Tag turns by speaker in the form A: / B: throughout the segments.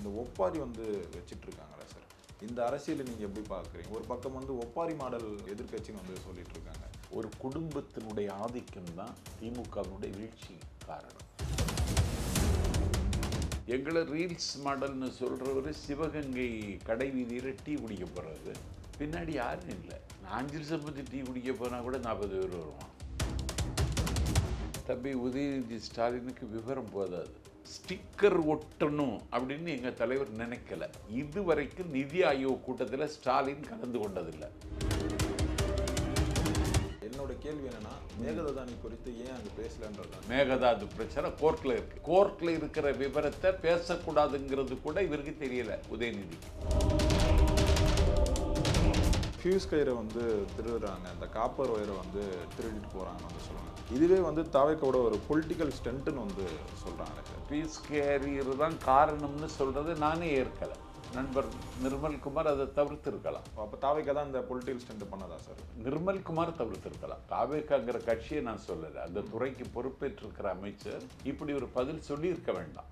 A: இந்த ஒப்பாரி வந்து வச்சிட்டு இருக்காங்களா சார்? இந்த அரசியலை நீங்கள் எப்படி பார்க்குறீங்க? ஒரு பக்கம் வந்து ஒப்பாரி மாடல் எதிர்க்கட்சின்னு வந்து சொல்லிட்டு இருக்காங்க.
B: ஒரு குடும்பத்தினுடைய ஆதிக்கம் தான் திமுகவினுடைய வீழ்ச்சி காரணம். எங்களை ரீல்ஸ் மாடல்னு சொல்கிறவர் சிவகங்கை கடை வீதியில் டீ குடிக்க போகிறது. பின்னாடி யாரும் இல்லை. நாஞ்சில் சம்பத்தி டீ குடிக்க போனால் கூட 40 பேர் வருவான். தம்பி உதயநிதி ஸ்டாலினுக்கு விவரம் போதாது. ஸ்டிக்கர் ஒட்டணும் அப்படின்னு எங்கள் தலைவர் நினைக்கல. இதுவரைக்கும் நிதி ஆயோக் கூட்டத்தில் ஸ்டாலின் கலந்து கொண்டதில்லை.
A: என்னோட கேள்வி என்னன்னா, மேகதாது குறித்து ஏன் அங்கே பேசலன்றது.
B: மேகதாது பிரச்சனை கோர்ட்டில் இருக்கு. கோர்ட்டில் இருக்கிற விவரத்தை பேசக்கூடாதுங்கிறது கூட இவருக்கு தெரியல உதயநிதி.
A: ஃபியூஸ் கயிறை வந்து திருடுறாங்க, அந்த காப்பர் ஒயரை வந்து திருடிட்டு போகிறாங்கன்னு வந்து சொல்லுவாங்க. இதுவே வந்து தாவேக்கோட ஒரு பொலிட்டிக்கல் ஸ்டண்ட்டுன்னு வந்து சொல்கிறாங்க.
B: ஃபியூஸ் கேரியர் தான் காரணம்னு சொல்கிறது நானே ஏற்கலை. நண்பர் நிர்மல்குமார் அதை தவிர்த்திருக்கலாம்.
A: அப்போ தாவேக்கா தான் இந்த பொலிட்டிக்கல் ஸ்டண்ட் பண்ணதா சார்?
B: நிர்மல்குமார் தவிர்த்திருக்கலாம். தாவேக்காங்கிற கட்சியை நான் சொல்லலை. அந்த துறைக்கு பொறுப்பேற்றிருக்கிற அமைச்சர் இப்படி ஒரு பதில் சொல்லியிருக்க வேண்டாம்.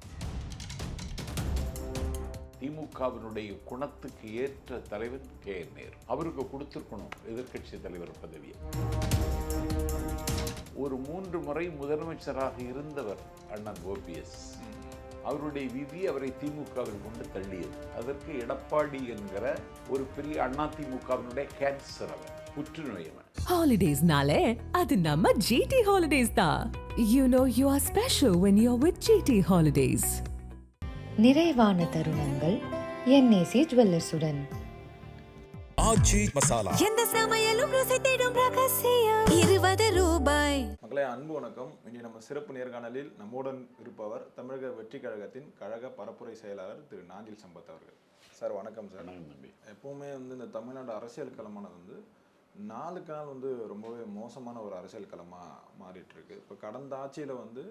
B: திமுகவினுடைய குணத்துக்கு ஏற்ற தலைவர் KN நேரு. அவருக்கு கொடுத்துருக்கணும் எதிர்கட்சி தலைவர் பதவியை. ஒரு 3 முறை முதலமைச்சராக இருந்தவர் அண்ணன் OPS. அவருடைய விதி அவரை திமுகவில் கொண்டு தள்ளியது. அதற்கு எடப்பாடி என்கிற ஒரு பெரிய அதிமுகவினுடைய கேன்சர், அவர் புற்றுநோய்.
C: ஹாலிடேஸ்னாலே அது நம்ம GT ஹாலிடேஸ் தான். You know you are special when you're with GT Holidays.
D: நிறைவான தருணங்கள் NAC ஜுவல்லர்ஸுடன்.
E: ஆச்சி மசாலா,
C: எந்த சமையலும் ருசி தேடும் ரகசியம் 20 ரூபாய்.
A: மக்களே, அன்பு வணக்கம். இனி நம்ம சிறப்பு நேர்காணலில் நம்முடன் இருப்பவர் தமிழக வெற்றி கழகத்தின் கழக பரப்புரை செயலாளர் திரு நாஞ்சில் சம்பத் அவர்கள். சார் வணக்கம் சார். எப்பவுமே வந்து இந்த தமிழ்நாடு அரசியல் களமானது வந்து நாளுக்கு நாள் வந்து ரொம்பவே மோசமான ஒரு அரசியல் களமாக மாறிட்டு இருக்கு. இப்போ கடந்த ஆட்சியில் வந்து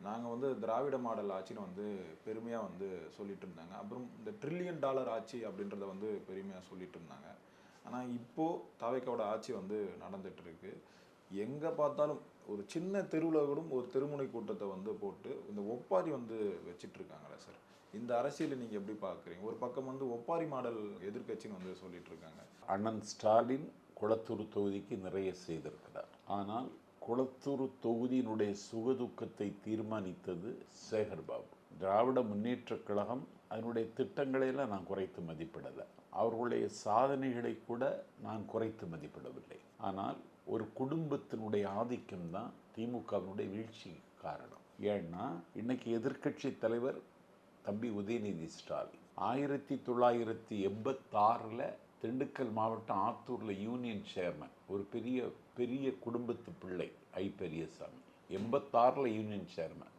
A: நாங்கள் வந்து திராவிட மாடல் ஆட்சின்னு வந்து பெருமையாக வந்து சொல்லிட்டு இருந்தாங்க. அப்புறம் இந்த $1 ட்ரில்லியன் ஆட்சி அப்படின்றத வந்து பெருமையாக சொல்லிட்டு இருந்தாங்க. ஆனால் இப்போது தாவேக்காவோட ஆட்சி வந்து நடந்துட்டு இருக்கு. எங்கே பார்த்தாலும் ஒரு சின்ன தெருவில் கூட ஒரு தெருமுனை கூட்டத்தை வந்து போட்டு இந்த ஒப்பாரி வந்து வச்சிட்டு இருக்காங்களே சார், இந்த அரசியலை நீங்கள் எப்படி பார்க்குறீங்க? ஒரு பக்கம் வந்து ஒப்பாரி மாடல் எதிர்க்கட்சின்னு வந்து சொல்லிட்டு இருக்காங்க.
B: அண்ணன் ஸ்டாலின் குளத்தூர் தொகுதிக்கு நிறைய செய்திருக்கிறார். ஆனால் குளத்தூர் தொகுதியினுடைய சுகதுக்கத்தை தீர்மானித்தது சேகர்பாபு. திராவிட முன்னேற்றக் கழகம் அதனுடைய திட்டங்களையெல்லாம் நான் குறைத்து மதிப்பிடலை. அவர்களுடைய சாதனைகளை கூட நான் குறைத்து மதிப்பிடவில்லை. ஆனால் ஒரு குடும்பத்தினுடைய ஆதிக்கம் தான் திமுகவினுடைய வீழ்ச்சி காரணம். ஏன்னா இன்னைக்கு எதிர்க்கட்சி தலைவர் தம்பி உதயநிதி ஸ்டாலின் 1986 திண்டுக்கல் மாவட்டம் ஆத்தூரில் யூனியன் சேர்மன், ஒரு பெரிய குடும்பத்து பிள்ளை Periyasamy. 86 union chairman.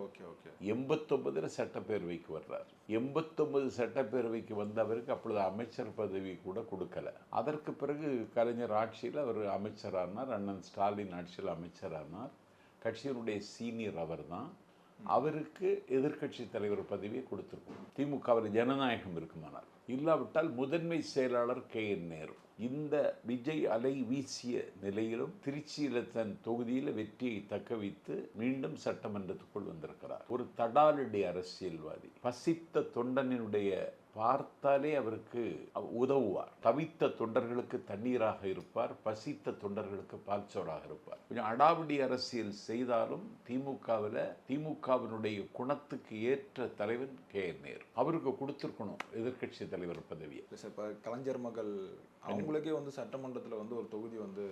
A: Okay okay.
B: 89 சட்டப்பேரவைக்கு வர்றார். 89 சட்டப்பேரவைக்கு வந்தவருக்கு அப்பொழுது அமைச்சர் பதவி கூட கொடுக்கல. அதற்கு பிறகு கலைஞர் ஆட்சியில் அவர் அமைச்சரானார். அண்ணன் ஸ்டாலின் ஆட்சியில் அமைச்சரானார். கட்சியினுடைய சீனியர் அவர் தான். அவருக்கு எதிர்கட்சி தலைவர் பதவியை கொடுத்துருக்கோம். திமுகவில் ஜனநாயகம் இருக்குமானார். இல்லாவிட்டால் முதன்மை செயலாளர் KN நேரு. இந்த விஜய் அலை வீசிய நிலையிலும் திருச்சியில் தன் தொகுதியில் வெற்றியை தக்க வைத்து மீண்டும் சட்டமன்றத்துக்குள் வந்திருக்கிறார். ஒரு தடாலடி அரசியல்வாதி. பசித்த தொண்டனினுடைய பார்த்தாலே அவருக்கு உதவுவார். தவித்த தொண்டர்களுக்கு தண்ணீராக இருப்பார். பசித்த தொண்டர்களுக்கு பால்சோறாக இருப்பார். கொஞ்சம் அடாவடி அரசியல் செய்தாலும் திமுகவினுடைய குணத்துக்கு ஏற்ற தலைவன் KN நேரு. அவருக்கு கொடுத்துருக்கணும் எதிர்கட்சி தலைவர் பதவியை.
A: இப்போ கலைஞர் மகள் அவங்களுக்கே வந்து சட்டமன்றத்தில் வந்து ஒரு தொகுதி வந்து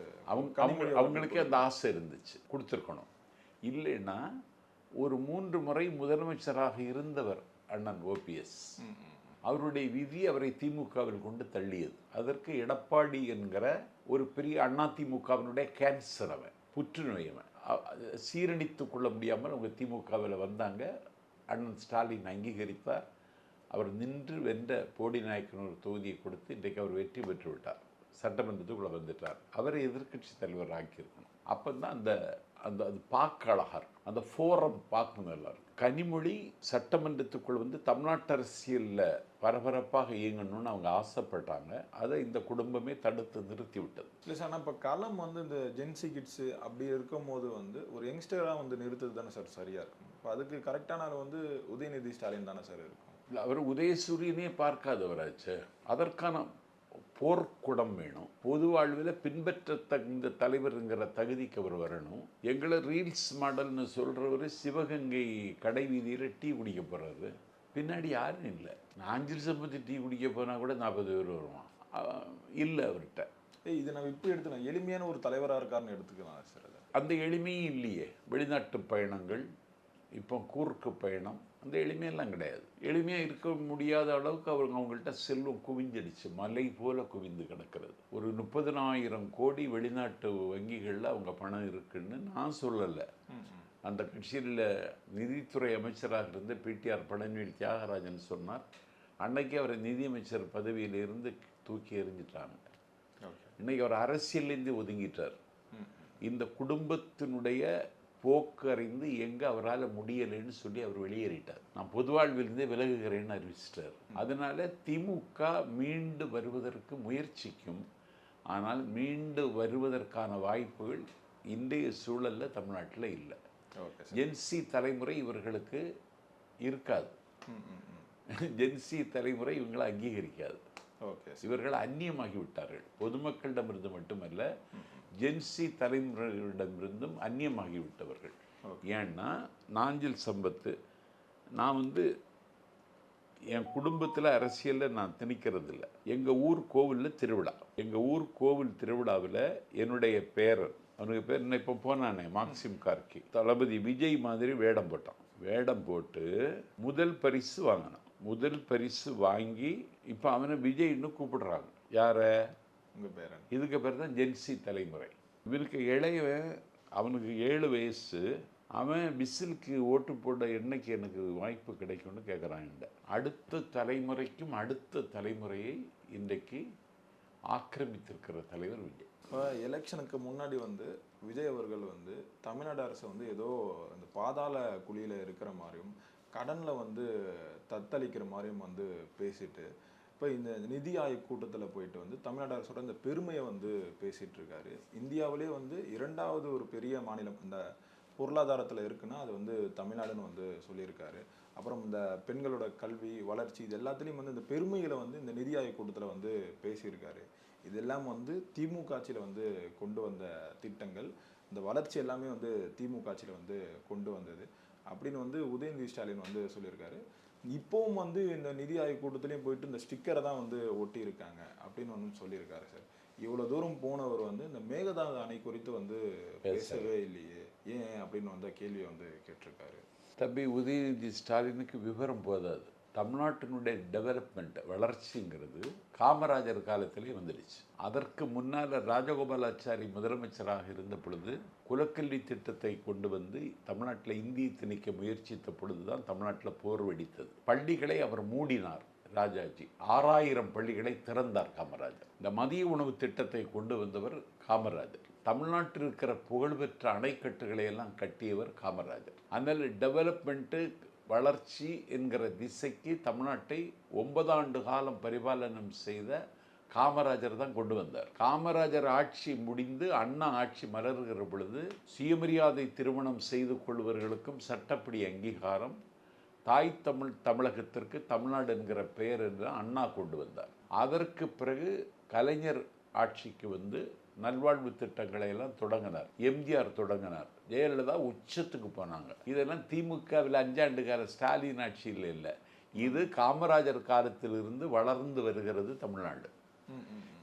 B: அவங்களுக்கே அந்த ஆசை இருந்துச்சு, கொடுத்துருக்கணும். இல்லைன்னா ஒரு 3 முறை முதலமைச்சராக இருந்தவர் அண்ணன் OPS. அவருடைய விதி அவரை திமுகவில் கொண்டு தள்ளியது. அதற்கு எடப்பாடி என்கிற ஒரு பெரிய அதிமுகவினுடைய கேன்சர், அவன் புற்றுநோய். அவன் சீரணித்து கொள்ள முடியாமல் அவங்க திமுகவில் வந்தாங்க. அண்ணன் ஸ்டாலின் அங்கீகரித்தார். அவர் நின்று வென்ற போடி நாயக்கன் ஒரு தொகுதியை கொடுத்து இன்றைக்கு அவர் வெற்றி பெற்று விட்டார். சட்டமன்றத்துக்குள்ளே வந்துட்டார். அவரை எதிர்கட்சி தலைவர் ஆக்கியிருக்கணும். அப்போ தான் அந்த அந்த அது பார்க்க அழகாக இருக்கும். அந்த ஃபோரம் பார்க்கணும் எல்லாரும். கனிமொழி சட்டமன்றத்துக்குள் வந்து தமிழ்நாட்டு அரசியலில் பரபரப்பாக இயங்கணும்னு அவங்க ஆசைப்பட்டாங்க. அதை இந்த குடும்பமே தடுத்து நிறுத்தி விட்டது.
A: இல்லை சார், ஆனால் இப்போ களம் வந்து இந்த ஜென்சி கிட்ஸு அப்படி இருக்கும் போது வந்து ஒரு யங்ஸ்டராக வந்து நிறுத்துறது தானே சார் சரியாக இருக்கும். இப்போ அதுக்கு கரெக்டான வந்து உதயநிதி ஸ்டாலின் தானே சார் இருக்கும்.
B: அவர் உதயசூரியனே பார்க்காதவராச்சு. அதற்கான போர்க்குடம் வேணும். பொது வாழ்வில் பின்பற்றத்தகுந்த தலைவருங்கிற தகுதிக்கு அவர் வரணும். எங்களை ரீல்ஸ் மாடல்னு சொல்கிறவர் சிவகங்கை கடை வீதியில் டீ குடிக்க போகிறாரு. பின்னாடி யாரும் இல்லை. நாஞ்சில் சம்பத்தி டீ குடிக்க போனால் கூட 40 பேர் வருவான். இல்லை அவர்கிட்ட.
A: இது நம்ம இப்படி எடுத்துக்கலாம், எளிமையான ஒரு தலைவராக இருக்காருன்னு எடுத்துக்கலாம் சார். அதை
B: அந்த எளிமையும் இல்லையே. வெளிநாட்டு பயணங்கள், இப்போ கூர்க்கு பயணம், அந்த எளிமையெல்லாம் கிடையாது. எளிமையாக இருக்க முடியாத அளவுக்கு அவங்கள்ட்ட செல்வம் குவிஞ்சிடுச்சு, மலை போல குவிந்து கிடக்கிறது. ஒரு 30,000 கோடி வெளிநாட்டு வங்கிகளில் அவங்க பணம் இருக்குன்னு நான் சொல்லலை. அந்த கட்சியில் நிதித்துறை அமைச்சராக இருந்த பிடிஆர் பழனிவேல் தியாகராஜன் சொன்னார். அன்னைக்கு அவரை நிதியமைச்சர் பதவியிலிருந்து தூக்கி எறிஞ்சிட்டாங்க. இன்னைக்கு அவர் அரசியலேருந்து ஒதுங்கிட்டார். இந்த குடும்பத்தினுடைய போக்கு அறிந்து எங்கே அவரால் முடியலைன்னு சொல்லி அவர் வெளியேறிட்டார். நான் பொது வாழ்விலிருந்தே விலகுகிறேன்னு அறிவிச்சிட்டார். அதனால திமுக மீண்டு வருவதற்கு முயற்சிக்கும். ஆனால் மீண்டு வருவதற்கான வாய்ப்புகள் இன்றைய சூழலில் தமிழ்நாட்டில் இல்லை. ஜென்சி தலைமுறை இவர்களுக்கு இருக்காது. ஜென்சி தலைமுறை இவங்களை அங்கீகரிக்காது. இவர்கள் அந்நியமாகி விட்டார்கள். பொதுமக்களிடமிருந்து மட்டுமல்ல, ஜென்சி தலைமுறைகளிடமிருந்தும் அந்நியமாகி விட்டவர்கள். ஏன்னா நாஞ்சில் சம்பத்து, நான் என் குடும்பத்தில் அரசியலில் நான் திணிக்கிறது இல்லை. எங்கள் ஊர் கோவிலில் திருவிழா. எங்கள் ஊர் கோவில் திருவிழாவில் என்னுடைய பேரன், அவனுக்கு பேர் என்ன இப்போ போனானே, மாக்சிம் கார்கி, தளபதி விஜய் மாதிரி வேடம் போட்டான். வேடம் போட்டு முதல் பரிசு வாங்கினான். முதல் பரிசு வாங்கி இப்போ அவனை விஜய்னு கூப்பிடுறாங்க. யார? உங்கள் பேரன். இதுக்கு பேர் தான் ஜென்சி தலைமுறை. இவனுக்கு இளையவன், அவனுக்கு 7 வயசு. அவன் விசிலுக்கு ஓட்டு போட என்னைக்கு எனக்கு வாய்ப்பு கிடைக்கும்னு கேட்குறான். அடுத்த தலைமுறைக்கும் அடுத்த தலைமுறையை இன்றைக்கு ஆக்கிரமித்திருக்கிற தலைவர் விஜய்.
A: இப்போ எலெக்ஷனுக்கு முன்னாடி விஜய் அவர்கள் தமிழ்நாடு அரசு ஏதோ அந்த பாதாள குழியில் இருக்கிற மாதிரியும் கடனில் தத்தளிக்கிற மாதிரியும் பேசிட்டு, இப்போ இந்த நிதி ஆயோக் கூட்டத்தில் போயிட்டு தமிழ்நாடு அரசோட இந்த பெருமையை பேசிகிட்டு இருக்காரு. இந்தியாவிலே 2வது ஒரு பெரிய மாநிலம் இந்த பொருளாதாரத்தில் இருக்குன்னா அது தமிழ்நாடுன்னு சொல்லியிருக்காரு. அப்புறம் இந்த பெண்களோட கல்வி வளர்ச்சி இது எல்லாத்துலேயும் இந்த பெருமைகளை இந்த நிதி ஆயோக் கூட்டத்தில் பேசியிருக்காரு. இதெல்லாம் திமுக ஆட்சியில் கொண்டு வந்த திட்டங்கள். இந்த வளர்ச்சி எல்லாமே திமுக ஆட்சியில் கொண்டு வந்தது அப்படின்னு உதயநிதி ஸ்டாலின் சொல்லியிருக்காரு. இப்போவும் இந்த நிதி ஆயோக் கூட்டத்திலையும் போயிட்டு இந்த ஸ்டிக்கரை தான் ஒட்டி இருக்காங்க அப்படின்னு சொல்லியிருக்காரு சார். இவ்வளோ தூரம் போனவர் இந்த மேகதாது அணை குறித்து பேசவே இல்லையே, ஏன் அப்படின்னு கேள்வியை கேட்டிருக்காரு.
B: தம்பி, உதயநிதி ஸ்டாலினுக்கு விவரம் போதாது. தமிழ்நாட்டினுடைய டெவலப்மெண்ட், வளர்ச்சிங்கிறது காமராஜர் காலத்திலே வந்துடுச்சு. அதற்கு முன்னால் ராஜகோபாலாச்சாரி முதலமைச்சராக இருந்த பொழுது குலக்கல்வி திட்டத்தை கொண்டு தமிழ்நாட்டில் இந்தியை திணிக்க முயற்சித்த பொழுது தான் தமிழ்நாட்டில் போர் வெடித்தது. பள்ளிகளை அவர் மூடினார் ராஜாஜி. 6000 பள்ளிகளை திறந்தார் காமராஜர். இந்த மதிய உணவு திட்டத்தை கொண்டு வந்தவர் காமராஜர். தமிழ்நாட்டில் இருக்கிற புகழ்பெற்ற அணைக்கட்டுகளை எல்லாம் கட்டியவர் காமராஜர். அதனால் டெவலப்மெண்ட்டு, வளர்ச்சி என்கிற திசைக்கு தமிழ்நாட்டை 9 ஆண்டு காலம் பரிபாலனம் செய்த காமராஜர் தான் கொண்டு வந்தார். காமராஜர் ஆட்சி முடிந்து அண்ணா ஆட்சி மலர்கிற பொழுது சுயமரியாதை திருமணம் செய்து கொள்வர்களுக்கும் சட்டப்படி அங்கீகாரம், தாய் தமிழகத்திற்கு தமிழ்நாடு என்கிற பெயர் என்று அண்ணா கொண்டு வந்தார். அதற்கு பிறகு கலைஞர் ஆட்சிக்கு நல்வாழ்வு திட்டங்களை எல்லாம் தொடங்கினார். எம்ஜிஆர் தொடங்கினார். ஜெயலலிதா உச்சத்துக்கு போனாங்க. இதெல்லாம் திமுகவில் 5 ஆண்டு கால ஸ்டாலின் ஆட்சியில் இல்லை. இது காமராஜர் காலத்திலிருந்து வளர்ந்து வருகிறது தமிழ்நாடு.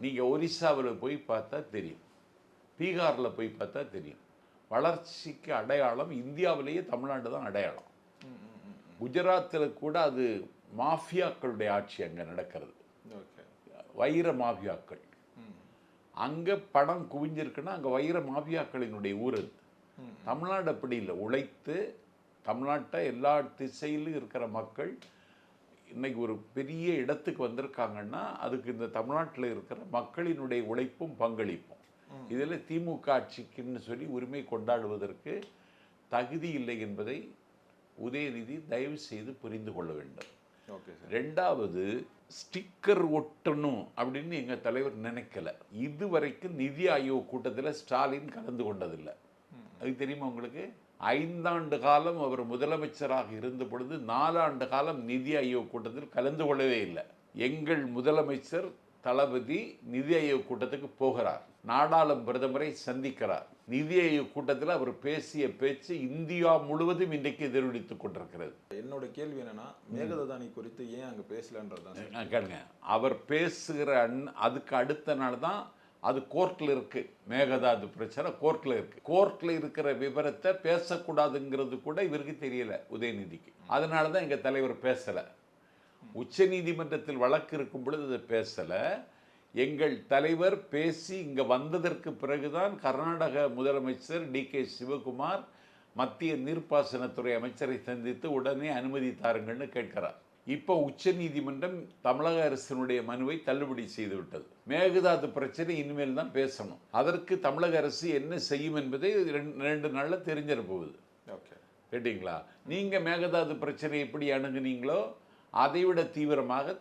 B: நீங்கள் ஒரிசாவில் போய் பார்த்தா தெரியும், பீகாரில் போய் பார்த்தா தெரியும். வளர்ச்சிக்கு அடையாளம் இந்தியாவிலேயே தமிழ்நாடு தான் அடையாளம். குஜராத்தில் கூட அது மாஃபியாக்களுடைய ஆட்சி அங்கே நடக்கிறது. வைர மாஃபியாக்கள் அங்கே பணம் குவிஞ்சிருக்குன்னா அங்கே வைர மாஃபியாக்களினுடைய ஊர் அது. தமிழ்நாடு அப்படி இல்லை. உழைத்து தமிழ்நாட்டை எல்லா திசையிலும் இருக்கிற மக்கள் இன்னைக்கு ஒரு பெரிய இடத்துக்கு வந்திருக்காங்கன்னா அதுக்கு இந்த தமிழ்நாட்டில் இருக்கிற மக்களினுடைய உழைப்பும் பங்களிப்பும். இதில் திமுக ஆட்சிக்குன்னு சொல்லி உரிமை கொண்டாடுவதற்கு தகுதி இல்லை என்பதை உதயநிதி தயவு செய்து புரிந்து கொள்ள வேண்டும். 2வது, ஸ்டிக்கர் ஒட்டணும் அப்படின்னு எங்கள் தலைவர் நினைக்கல. இதுவரைக்கும் நிதி ஆயோக் கூட்டத்தில் ஸ்டாலின் கலந்து கொண்டதில்லை. அது தெரியுமா உங்களுக்கு? 5 ஆண்டு காலம் அவர் முதலமைச்சராக இருந்த பொழுது 4 ஆண்டு காலம் நிதி ஆயோக் கூட்டத்தில் கலந்து கொள்ளவே இல்லை. எங்கள் முதலமைச்சர் தளபதி நிதி ஆயோக் கூட்டத்துக்கு போகிறார், நாடாளும் பிரதமரை சந்திக்கிறார். நிதி ஆயோக் கூட்டத்தில் அவர் பேசிய பேச்சு இந்தியா முழுவதும் இன்றைக்கு எதிரொலித்துக் கொண்டிருக்கிறது.
A: என்னோட கேள்வி என்னன்னா, மேகதாது குறித்து ஏன் அங்க பேசலன்றதுதான்.
B: கேளுங்க, அவர் பேசுகிற அதுக்கு அடுத்த நாள் தான் அது கோர்ட்டில் இருக்குது. மேகதாது பிரச்சனை கோர்ட்டில் இருக்குது. கோர்ட்டில் இருக்கிற விவரத்தை பேசக்கூடாதுங்கிறது கூட இவருக்கு தெரியல உதயநிதிக்கு. அதனால தான் எங்கள் தலைவர் பேசலை. உச்ச நீதிமன்றத்தில் வழக்கு இருக்கும் பொழுது அதை பேசலை. எங்கள் தலைவர் பேசி இங்கே வந்ததற்கு பிறகுதான் கர்நாடக முதலமைச்சர் DK சிவகுமார் மத்திய நீர்ப்பாசனத்துறை அமைச்சரை சந்தித்து உடனே அனுமதி தாருங்கள்னு கேட்கிறார். இப்போ உச்ச நீதிமன்றம் தமிழக அரசினுடைய மனுவை தள்ளுபடி செய்து விட்டது. மேகதாது பிரச்சனை இனிமேல் தான் பேசணும். அதற்கு தமிழக அரசு என்ன செய்யும் என்பதை 2 நாளில் தெரிஞ்சிட போகுது.
A: ஓகே,
B: கேட்டிங்களா? நீங்கள் மேகதாது பிரச்சனை எப்படி அணுகுனீங்களோ அதைவிட தீவிரமாக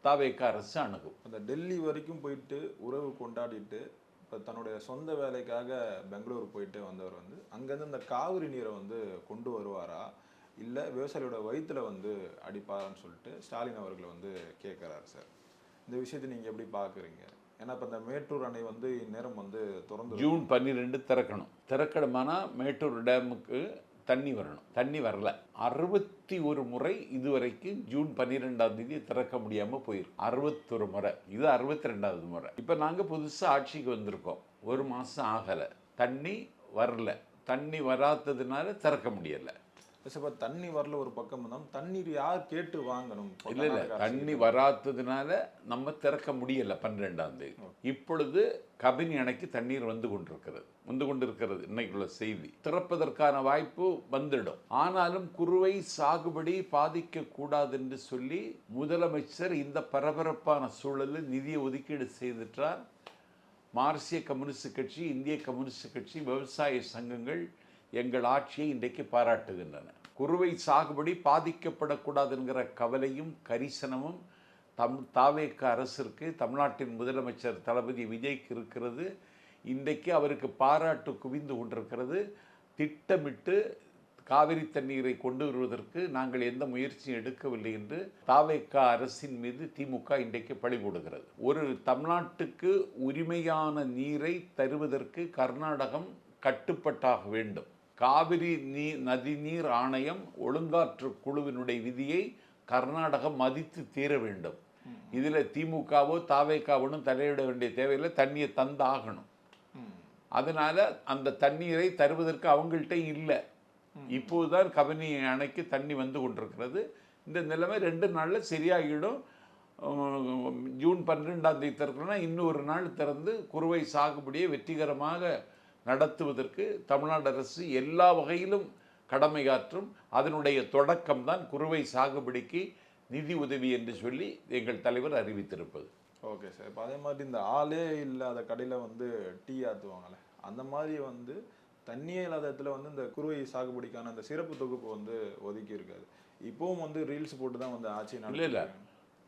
B: தாவேக அரசு அணுகும்.
A: அந்த டெல்லி வரைக்கும் போயிட்டு உறவு கொண்டாடிட்டு இப்போ தன்னுடைய சொந்த வேலைக்காக பெங்களூர் போயிட்டு வந்தவர் வந்து அங்கேருந்து இந்த காவிரி நீரை வந்து கொண்டு வருவாரா, இல்லை விவசாயியோட வயிற்றுல வந்து அடிப்பாரான்னு சொல்லிட்டு ஸ்டாலின் அவர்களை வந்து கேட்குறாரு சார். இந்த விஷயத்தை நீங்கள் எப்படி பார்க்குறீங்க? ஏன்னா இப்போ இந்த மேட்டூர் அணை வந்து இந்நேரம் வந்து திறந்து
B: ஜூன் 12 திறக்கணும். திறக்கணுமானா மேட்டூர் டேமுக்கு தண்ணி வரணும். தண்ணி வரல. 61 முறை இதுவரைக்கும் ஜூன் 12 திறக்க முடியாமல் போயிருக்கு. 61 முறை. இது 62வது முறை. இப்போ நாங்கள் புதுசாக ஆட்சிக்கு வந்திருக்கோம். 1 மாதம் ஆகலை. தண்ணி வரல. தண்ணி வராததுனால திறக்க முடியலை.
A: இப்போ தண்ணி வரல ஒரு பக்கம் தான், தண்ணீர் யார் கேட்டு வாங்கணும்?
B: இல்லை, தண்ணி வராததுனால நம்ம திறக்க முடியலை 12ஆம் தேதி. இப்பொழுது கபினி அணைக்கு தண்ணீர் வந்து கொண்டிருக்கிறது இன்னைக்குள்ள செய்தி. திறப்பதற்கான வாய்ப்பு வந்துடும். ஆனாலும் குறுவை சாகுபடி பாதிக்க கூடாது என்று சொல்லி முதலமைச்சர் இந்த பரபரப்பான சூழலில் நிதியை ஒதுக்கீடு செய்துட்டார். மார்க்சிய கம்யூனிஸ்ட் கட்சி, இந்திய கம்யூனிஸ்ட் கட்சி, விவசாய சங்கங்கள் எங்கள் ஆட்சியை இன்றைக்கு பாராட்டுகின்றன. குறுவை சாகுபடி பாதிக்கப்படக்கூடாது என்கிற கவலையும் கரிசனமும் தாவேக அரசிற்கு, தமிழ்நாட்டின் முதலமைச்சர் தளபதி விஜய்க்கு இருக்கிறது. இன்றைக்கு அவருக்கு பாராட்டு குவிந்து கொண்டிருக்கிறது. திட்டமிட்டு காவிரி தண்ணீரை கொண்டு வருவதற்கு நாங்கள் எந்த முயற்சியும் எடுக்கவில்லை என்று தாவேக அரசின் மீது திமுக இன்றைக்கு பழி போடுகிறது. ஒரு தமிழ்நாட்டுக்கு உரிமையான நீரை தருவதற்கு கர்நாடகம் கட்டுப்பட்டாக வேண்டும். காவிரி நதிநீர் ஆணையம் ஒழுங்காற்று குழுவினுடைய விதியை கர்நாடகம் மதித்து தீர வேண்டும். இதில் திமுகவோ தாவேகாவோ தலையிட வேண்டிய தேவையில்லை. தண்ணியை தந்தாகணும். அதனால அந்த தண்ணீரை தருவதற்கு அவங்கள்ட்ட இல்லை. இப்போதுதான் கபினி அணைக்கு தண்ணி வந்து கொண்டிருக்கிறது. இந்த நிலைமை 2 நாளில் சரியாகிடும். ஜூன் 12 திறக்கணும்னா இன்னும் 1 நாள் திறந்து குறுவை சாகுபடியை வெற்றிகரமாக நடத்துவதற்கு தமிழ்நாடு அரசு எல்லா வகையிலும் கடமையாற்றும். அதனுடைய தொடக்கம்தான் குறுவை சாகுபடிக்கு நிதி உதவி என்று சொல்லி எங்கள் தலைவர் அறிவித்திருப்பது.
A: Okay sir. இப்போ அதே மாதிரி இந்த ஆளே இல்லாத கடையில் வந்து டீ ஆற்றுவாங்களே, அந்த மாதிரி வந்து தண்ணியே இல்லாத இடத்துல வந்து இந்த குறுவை சாகுபடிக்கான அந்த சிறப்பு தொகுப்பு வந்து ஒதுக்கி இருக்காது. இப்போவும் வந்து ரீல்ஸ் போட்டு தான் வந்து ஆட்சி
B: இல்லை,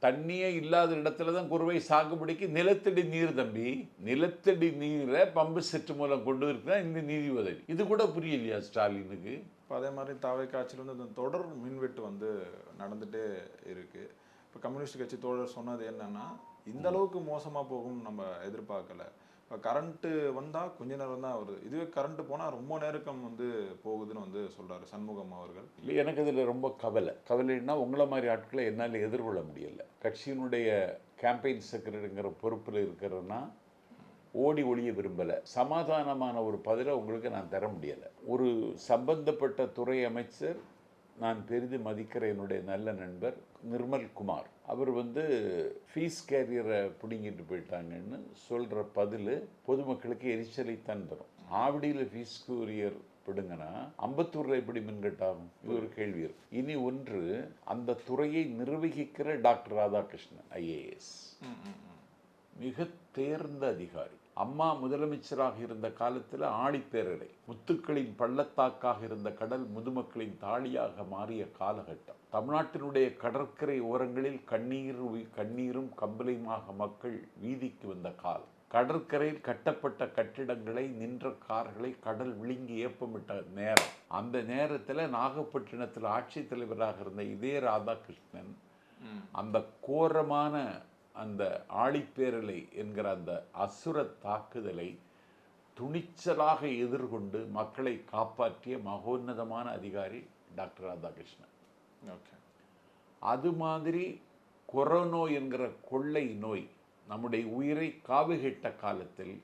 B: தண்ணியே இல்லாத இடத்துல தான் குறுவை சாகுபடிக்கு நிலத்தடி நீர் தம்பி. நிலத்தடி நீரை பம்பு செட்டு மூலம் கொண்டு இருக்கிறா இந்த நிதி உதவி. இது கூட புரியலையா ஸ்டாலினுக்கு?
A: இப்போ அதே மாதிரி தாவேக ஆட்சியில் வந்து இந்த தொடர் மின்வெட்டு வந்து நடந்துகிட்டே இருக்குது. இப்போ கம்யூனிஸ்ட் கட்சி தோழர் சொன்னது என்னன்னா, இந்த அளவுக்கு மோசமாக போகும்னு நம்ம எதிர்பார்க்கல. இப்போ கரண்ட்டு வந்தால் கொஞ்ச நேரம் தான் வருது, இதுவே கரண்ட்டு போனால் ரொம்ப நேரம் வந்து போகுதுன்னு வந்து சொல்கிறாரு சண்முகம் அவர்கள்.
B: இல்லை, எனக்கு இதில் ரொம்ப கவலைன்னா உங்களை மாதிரி ஆட்களை என்னால் எதிர்கொள்ள முடியலை. கட்சியினுடைய கேம்பெயின் செக்ரட்டரிங்கிற பொறுப்பில் இருக்கிறேன்னா ஓடி ஒளிய விரும்பலை. சமாதானமான ஒரு பதிலை உங்களுக்கு நான் தர முடியலை. ஒரு சம்பந்தப்பட்ட துறை அமைச்சர், நான் பெரிதும் மதிக்கிற என்னுடைய நல்ல நண்பர் நிர்மல்குமார், அவர் வந்து ஃபீஸ் கேரியரை பிடுங்கிட்டு போயிட்டாங்கன்னு சொல்கிற பதில் பொதுமக்களுக்கு எரிச்சலைத்தான் தரும். ஆவடியில் ஃபீஸ் கேரியர் பிடுங்கன்னா அம்பத்தூரில் எப்படி மின்கட்டாகும்? இது ஒரு கேள்வி இருக்கு. இனி ஒன்று, அந்த துறையை நிர்வகிக்கிற டாக்டர் ராதாகிருஷ்ணன் IAS மிக தேர்ந்த அதிகாரி. அம்மா முதலமைச்சராக இருந்த காலத்தில் ஆழிப்பேரலை, முத்துக்களின் பள்ளத்தாக்காக இருந்த கடல் முதுமக்களின் தாழியாக மாறிய காலகட்டம். தமிழ்நாட்டினுடைய கடற்கரை ஓரங்களில் கண்ணீரும் கம்பலையுமாக மக்கள் வீதிக்கு வந்த காலம். கடற்கரையில் கட்டப்பட்ட கட்டிடங்களை, நின்ற கார்களை கடல் விழுங்கி ஏப்பமிட்ட நேரம். அந்த நேரத்தில் நாகப்பட்டினத்தில் ஆட்சித்தலைவராக இருந்த இதே ராதாகிருஷ்ணன் அந்த கோரமான அந்த ஆழிப்பேரலை என்கிற அந்த அசுர தாக்குதலை துணிச்சலாக எதிர்கொண்டு மக்களை காப்பாற்றிய மகோன்னதமான அதிகாரி டாக்டர் ராதாகிருஷ்ணன்.
A: ஓகே.
B: அது மாதிரி கொரோனா என்கிற கொள்ளை நோய் நம்முடைய உயிரை காவுகிட்ட காலத்தில்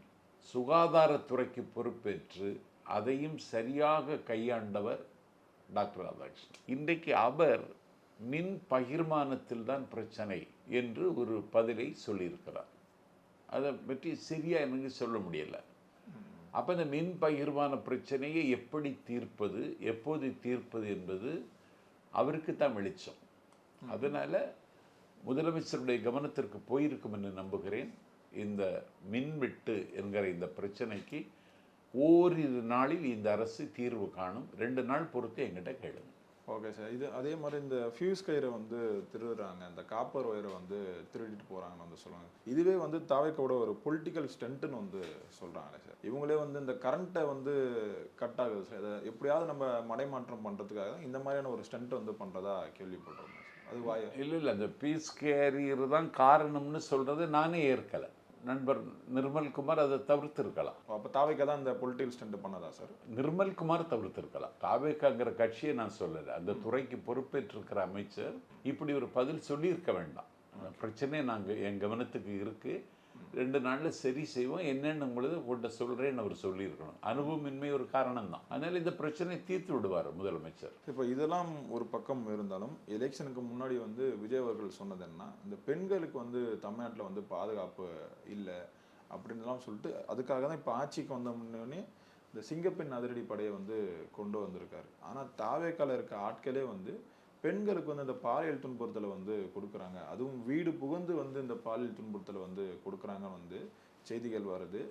B: சுகாதாரத்துறைக்கு பொறுப்பேற்று அதையும் சரியாக கையாண்டவர் டாக்டர் ராதாகிருஷ்ணன். இன்றைக்கு அவர் மின் பகிர்மானத்தில் தான் பிரச்சனை என்று ஒரு பதிலை சொல்லியிருக்கிறார். அதை பற்றி சரியாக எனக்கு சொல்ல முடியலை. அப்போ இந்த மின் பகிர்மான பிரச்சனையை எப்படி தீர்ப்பது, எப்போது தீர்ப்பது என்பது அவருக்கு தான் வெளிச்சம். அதனால் முதலமைச்சருடைய கவனத்திற்கு போயிருக்கும் என்று நம்புகிறேன். இந்த மின்வெட்டு என்கிற இந்த பிரச்சனைக்கு ஓரிரு நாளில் இந்த அரசு தீர்வு காணும். 2 நாள் பொறுத்து எங்கிட்ட கேளுங்க.
A: Okay sir. இது அதே மாதிரி இந்த ஃபியூஸ் கயிறை வந்து திருடுறாங்க, இந்த காப்பர் ஒயரை வந்து திருடிட்டு போகிறாங்கன்னு வந்து சொல்லுவாங்க. இதுவே வந்து தாவேக்கோட ஒரு பொலிட்டிக்கல் ஸ்டண்ட்டுன்னு வந்து சொல்கிறாங்களே சார். இவங்களே வந்து இந்த கரண்ட்டை வந்து கட் ஆகுது சார், இதை எப்படியாவது நம்ம மடைமாற்றம் பண்ணுறதுக்காக இந்த மாதிரியான ஒரு ஸ்டண்ட் வந்து பண்ணுறதா கேள்விப்படுறோம் சார். அது
B: இல்லை அந்த பீஸ் கேரியர் தான் காரணம்னு சொல்கிறது நானே ஏற்கலை. நண்பர் நிர்மல்குமார் அதை தவிர்த்திருக்கலாம்.
A: அப்போ தாவேக்கா தான் இந்த பொலிட்டிக்கல் ஸ்டண்ட் பண்ணதா சார்?
B: நிர்மல்குமார் தவிர்த்திருக்கலாம். தாவேக்காங்கிற கட்சியை நான் சொல்லலை. அந்த துறைக்கு பொறுப்பேற்றிருக்கிற அமைச்சர் இப்படி ஒரு பதில் சொல்லியிருக்க வேண்டாம். பிரச்சனை நாங்கள் என் கவனத்துக்கு இருக்குது, 2 நாளில் சரி செய்வோம், என்னென்னு உங்களுக்கு கொண்ட சொல்கிறேன்னு அவர் சொல்லியிருக்கணும். அனுபவமின்மை ஒரு காரணம் தான். அதனால் இந்த பிரச்சனையை தீர்த்து விடுவார் முதலமைச்சர்.
A: இப்போ இதெல்லாம் ஒரு பக்கம் இருந்தாலும் எலெக்ஷனுக்கு முன்னாடி வந்து விஜய் அவர்கள் சொன்னது என்ன, இந்த பெண்களுக்கு வந்து தமிழ்நாட்டில் வந்து பாதுகாப்பு இல்லை அப்படின்லாம் சொல்லிட்டு அதுக்காக தான் இப்போ ஆட்சிக்கு வந்த முன்னே இந்த சிங்கப்பெண் அதிரடி படையை வந்து கொண்டு வந்திருக்காரு. ஆனால் தாவேக்கால இருக்க ஆட்களே வந்து பெண்களுக்கு வந்து இந்த பாலியல் துன்புறுத்தலை வந்து கொடுக்குறாங்க, அதுவும் வீடு புகுந்து வந்து இந்த பாலியல் துன்புறுத்தலை வந்து கொடுக்குறாங்கன்னு வந்து செய்திகள் வருது.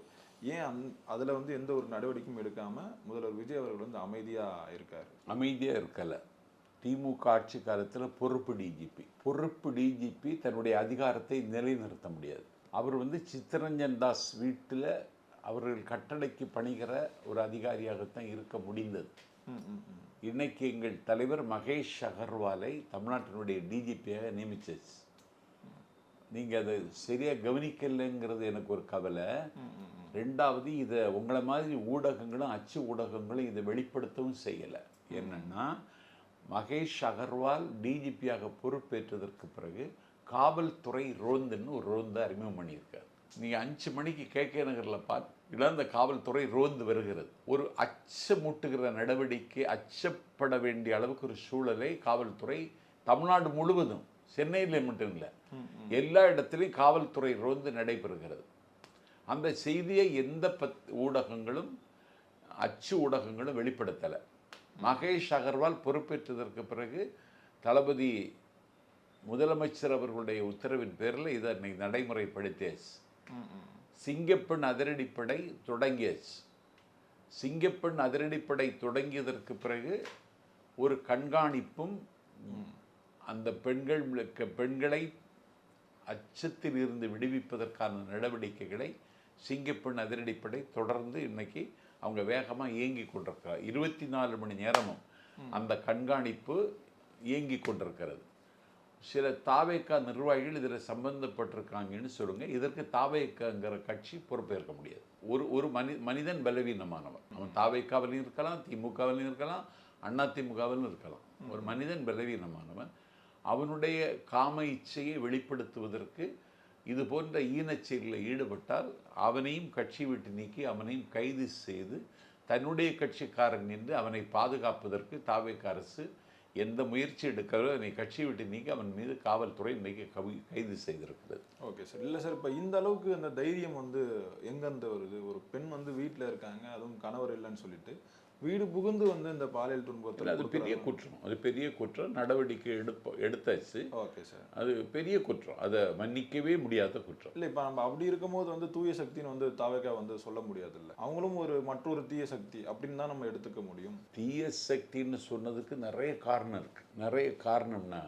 A: ஏன் அதில் வந்து எந்த ஒரு நடவடிக்கையும் எடுக்காமல் முதல்வர் விஜய் அவர்கள் வந்து அமைதியாக இருக்கார்?
B: அமைதியாக இருக்கலை. திமுக ஆட்சி காலத்தில் பொறுப்பு டிஜிபி தன்னுடைய அதிகாரத்தை நிலைநிறுத்த முடியாது. அவர் வந்து சித்தரஞ்சன் தாஸ் வீட்டில் அவர்கள் கட்டளைக்கு பணிகிற ஒரு அதிகாரியாகத்தான் இருக்க முடிந்தது. இன்னைக்கு எங்கள் தலைவர் மகேஷ் அகர்வாலை தமிழ்நாட்டினுடைய டிஜிபியாக நியமிச்சாச்சு. நீங்கள் அதை சரியாக கவனிக்கலைங்கிறது எனக்கு ஒரு கவலை. 2வது இதை உங்களை மாதிரி ஊடகங்களும் அச்சு ஊடகங்களும் இதை வெளிப்படுத்தவும் செய்யலை. என்னென்னா மகேஷ் அகர்வால் டிஜிபியாக பொறுப்பேற்றதற்கு பிறகு காவல்துறை ரோந்துன்னு ஒரு ரோந்தை அறிமுகம் பண்ணியிருக்காரு. நீங்கள் 5 மணிக்கு KK நகரில் இழந்த காவல்துறை ரோந்து வருகிறது. ஒரு அச்சமூட்டுகிற நடவடிக்கை, அச்சப்பட வேண்டிய அளவுக்கு ஒரு சூழலை காவல்துறை தமிழ்நாடு முழுவதும், சென்னையில் மட்டும் இல்லை, எல்லா இடத்துலையும் காவல்துறை ரோந்து நடைபெறுகிறது. அந்த செய்தியை எந்த ஊடகங்களும் அச்சு ஊடகங்களும் வெளிப்படுத்தலை. மகேஷ் அகர்வால் பொறுப்பேற்றதற்கு பிறகு தளபதி முதலமைச்சர் அவர்களுடைய உத்தரவின் பேரில் இதை இன்னைக்கு நடைமுறைப்படுத்தியாச்சு. சிங்கப்பெண் அதிரடிப்படை தொடங்கியாச்சு. சிங்கப்பெண் அதிரடிப்படை தொடங்கியதற்கு பிறகு ஒரு கண்காணிப்பும் அந்த பெண்களை அச்சத்தில் இருந்து விடுவிப்பதற்கான நடவடிக்கைகளை சிங்கப்பெண் அதிரடிப்படை தொடர்ந்து இன்னைக்கு அவங்க வேகமாக இயங்கி கொண்டிருக்கிறார். 24 மணி நேரமும் அந்த கண்காணிப்பு இயங்கி கொண்டிருக்கிறது. சில தாவேக்கா நிர்வாகிகள் இதில் சம்பந்தப்பட்டிருக்காங்கன்னு சொல்லுங்கள். இதற்கு தாவேக்காங்கிற கட்சி பொறுப்பேற்க முடியாது. ஒரு மனிதன் பலவீனமானவன். அவன் தாவேக்காவிலும் இருக்கலாம், திமுகவிலும் இருக்கலாம், அதிமுகவிலும் இருக்கலாம். ஒரு மனிதன் பலவீனமானவன். அவனுடைய காம இச்சையை வெளிப்படுத்துவதற்கு இது போன்ற ஈனச்செயலில் ஈடுபட்டால் அவனையும் கட்சி விட்டு நீக்கி அவனையும் கைது செய்து தன்னுடைய கட்சிக்காரன் என்று அவனை பாதுகாப்பதற்கு தாவேக்கா அரசு எந்த முயற்சி எடுக்கிறதோ அதை கட்சி விட்டு நீக்கி அவன் மீது காவல்துறை இன்றைக்கி கைது செய்திருக்கிறது.
A: Okay sir. இல்லை சார், இப்போ இந்த அளவுக்கு அந்த தைரியம் வந்து எங்கேருந்து வருது? ஒரு பெண் வந்து வீட்டில் இருக்காங்க, அதுவும் கணவர் இல்லைன்னு சொல்லிட்டு வீடு புகுந்து வந்து இந்த பாலியல் துன்புறுத்தல்,
B: அது பெரிய குற்றம். அது பெரிய குற்றம். நடவடிக்கை எடுத்தாச்சு.
A: Okay sir.
B: அது பெரிய குற்றம், அதை மன்னிக்கவே முடியாத குற்றம்.
A: இல்லை, இப்போ நம்ம அப்படி இருக்கும்போது வந்து தூய சக்தின்னு வந்து தாவேக்கா வந்து சொல்ல முடியாது. இல்லை, அவங்களும் மற்றொரு தீய சக்தி அப்படின்னு தான் நம்ம எடுத்துக்க முடியும்.
B: தீய சக்தின்னு சொன்னதுக்கு நிறைய காரணம் இருக்குது. நிறைய காரணம்னா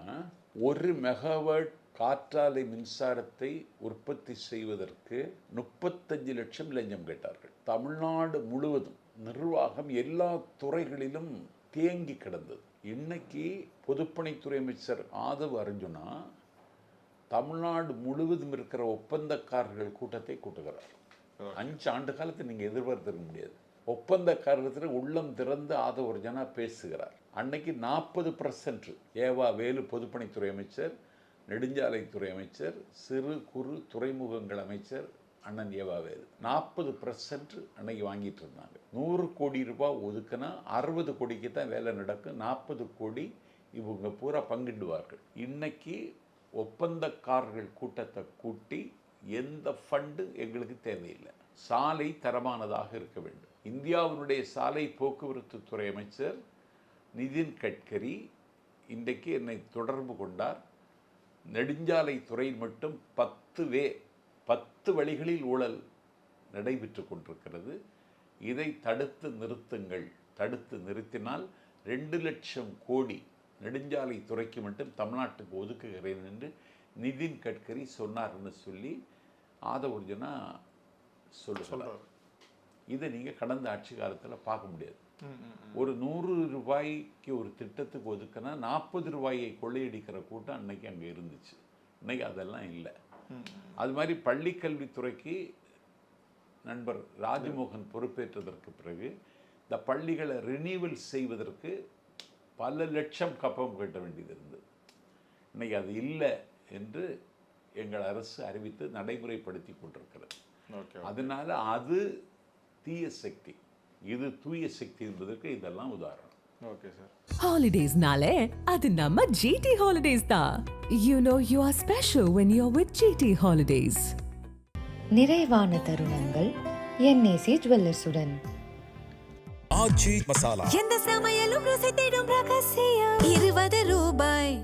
B: 1 மெகாவாட் காற்றாலை மின்சாரத்தை உற்பத்தி செய்வதற்கு 35 லட்சம் லஞ்சம் கேட்டார்கள். தமிழ்நாடு முழுவதும் நிர்வாகம் எல்லா துறைகளிலும் தேங்கி கிடந்தது. இன்னைக்கு பொதுப்பணித்துறை அமைச்சர் ஆதவ் அர்ஜுனா தமிழ்நாடு முழுவதும் இருக்கிற ஒப்பந்தக்காரர்கள் கூட்டத்தை கூட்டுகிறார். 5 ஆண்டு காலத்தை நீங்கள் எதிர்பார்த்திருக்க முடியாது. ஒப்பந்தக்காரத்தில் உள்ளம் திறந்து ஆதவ் அர்ஜுனா பேசுகிறார். அன்னைக்கு 40% ஏவா வேலு பொதுப்பணித்துறை அமைச்சர், நெடுஞ்சாலைத்துறை அமைச்சர், சிறு குறு துறைமுகங்கள் அமைச்சர் அண்ணன் ஏவா வேலு 40% அன்னைக்கு வாங்கிட்டு இருந்தாங்க. 100 கோடி ரூபாய் ஒதுக்குனா 60 கோடிக்கு தான் வேலை நடக்கும். 40 கோடி இவங்க பூரா பங்கிடுவார்கள். இன்னைக்கு ஒப்பந்தக்காரர்கள் கூட்டத்தை கூட்டி எந்த ஃபண்டு எங்களுக்கு தேவையில்லை. சாலை தரமானதாக இருக்க வேண்டும். இந்தியாவினுடைய சாலை போக்குவரத்து துறை அமைச்சர் நிதின் கட்கரி இன்றைக்கு என்னை தொடர்பு கொண்டார். நெடுஞ்சாலை துறையில் மட்டும் 10 வழிகளில் ஊழல் நடைபெற்று கொண்டிருக்கிறது. இதை தடுத்து நிறுத்துங்கள். தடுத்து நிறுத்தினால் 2 லட்சம் கோடி நெடுஞ்சாலை துறைக்கு மட்டும் தமிழ்நாட்டுக்கு ஒதுக்குகிறேன் என்று நிதின் கட்கரி சொன்னார்னு சொல்லி ஆதவ் அர்ஜுனா சொல்லுகிறார். இதை நீங்கள் கடந்த ஆட்சி காலத்தில் பார்க்க முடியாது. ஒரு 100 ரூபாய்க்கு ஒரு திட்டத்துக்கு ஒதுக்கினா 40 ரூபாயை கொள்ளையடிக்கிற கூட்டம் அன்னைக்கு அங்கே இருந்துச்சு. இன்னைக்கு அதெல்லாம் இல்லை. அது மாதிரி பள்ளிக்கல்வித்துறைக்கு நண்பர் ராஜமோகன் பொறுப்பேற்றதற்கு பிறகு இந்த பள்ளிகளை ரினியூவல் செய்வதற்கு பல லட்சம் கப்பம் கட்ட வேண்டியது இருந்தது. இன்னைக்கு அது இல்லை என்று எங்கள் அரசு அறிவித்து நடைமுறைப்படுத்தி கொண்டிருக்கிறது. அதனால அது தீய சக்தி, இது தூய சக்தி என்பதற்கு இதெல்லாம் உதாரணம்.
A: Okay sir.
C: Holidays-nale, adu namma GT Holidays da. You know you are special when you're with GT Holidays.
D: நிறைவான தருணங்கள் என்ஏசி ஜுவல்லர்ஸுடன்.
E: ஆச்சி மசாலா.
F: எந்த சமையலும் ருசி தேடும் ரகசியம் 20 ரூபாய்.